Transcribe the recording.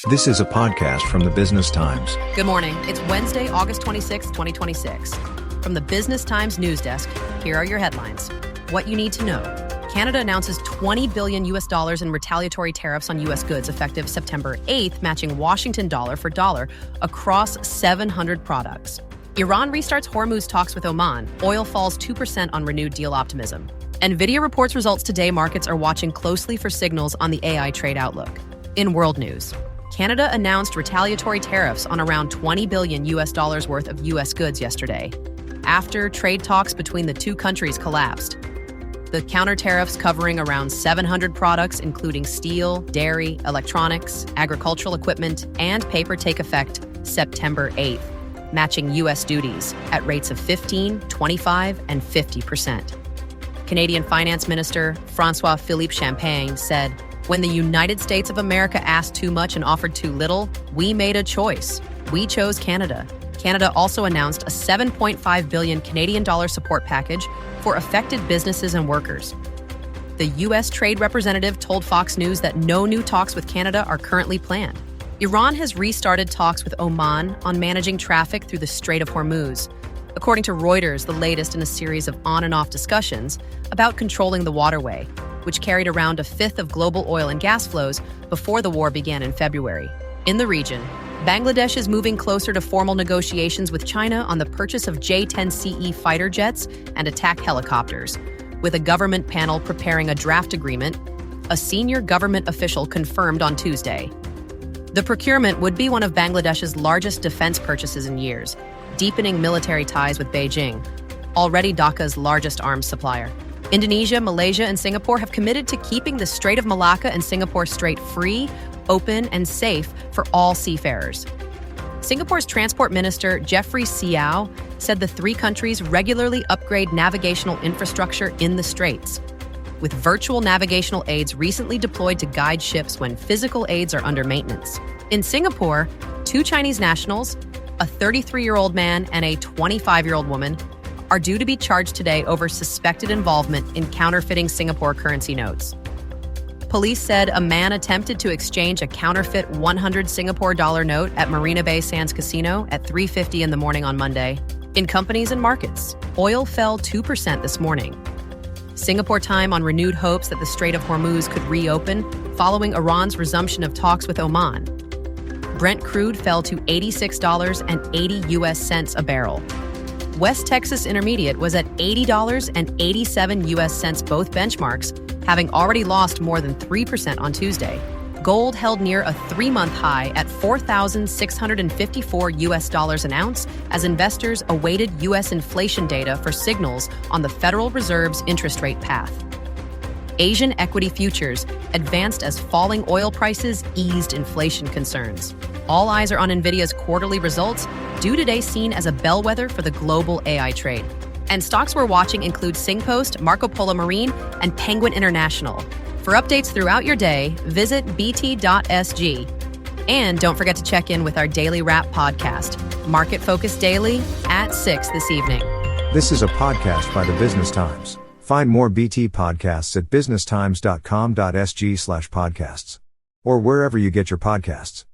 This is a podcast from the Business Times. Good morning. It's Wednesday, August 26, 2026. From the Business Times news desk, here are your headlines. What you need to know. Canada announces $20 billion in retaliatory tariffs on U.S. goods effective September 8th, matching Washington dollar for dollar across 700 products. Iran restarts Hormuz talks with Oman. Oil falls 2% on renewed deal optimism. Nvidia reports results today. Markets are watching closely for signals on the AI trade outlook. In world news, Canada announced retaliatory tariffs on around $20 billion worth of U.S. goods yesterday, after trade talks between the two countries collapsed. The counter tariffs covering around 700 products, including steel, dairy, electronics, agricultural equipment, and paper, take effect September 8th, matching U.S. duties at rates of 15%, 25%, and 50%. Canadian Finance Minister François-Philippe Champagne said, "When the United States of America asked too much and offered too little, we made a choice. We chose Canada." Canada also announced a $7.5 billion Canadian dollar support package for affected businesses and workers. The U.S. Trade Representative told Fox News that no new talks with Canada are currently planned. Iran has restarted talks with Oman on managing traffic through the Strait of Hormuz, according to Reuters, the latest in a series of on and off discussions about controlling the waterway, which carried around a fifth of global oil and gas flows before the war began in February. In the region, Bangladesh is moving closer to formal negotiations with China on the purchase of J-10CE fighter jets and attack helicopters, with a government panel preparing a draft agreement, a senior government official confirmed on Tuesday. The procurement would be one of Bangladesh's largest defense purchases in years, deepening military ties with Beijing, already Dhaka's largest arms supplier. Indonesia, Malaysia, and Singapore have committed to keeping the Strait of Malacca and Singapore Strait free, open, and safe for all seafarers. Singapore's Transport Minister Jeffrey Seow said the three countries regularly upgrade navigational infrastructure in the straits, with virtual navigational aids recently deployed to guide ships when physical aids are under maintenance. In Singapore, two Chinese nationals, a 33-year-old man and a 25-year-old woman, are due to be charged today over suspected involvement in counterfeiting Singapore currency notes. Police said a man attempted to exchange a counterfeit 100 Singapore dollar note at Marina Bay Sands Casino at 3:50 in the morning on Monday. In companies and markets, oil fell 2% this morning. Singapore time on renewed hopes that the Strait of Hormuz could reopen following Iran's resumption of talks with Oman. Brent crude fell to $86.80 a barrel. West Texas Intermediate was at $80.87 both benchmarks, having already lost more than 3% on Tuesday. Gold held near a 3-month high at $4,654 an ounce as investors awaited U.S. inflation data for signals on the Federal Reserve's interest rate path. Asian equity futures advanced as falling oil prices eased inflation concerns. All eyes are on Nvidia's quarterly results, due today seen as a bellwether for the global AI trade. And stocks we're watching include Singpost, Marco Polo Marine, and Penguin International. For updates throughout your day, visit bt.sg. And don't forget to check in with our daily wrap podcast, Market Focus Daily, at 6 this evening. This is a podcast by the Business Times. Find more BT podcasts at businesstimes.com.sg/podcasts or wherever you get your podcasts.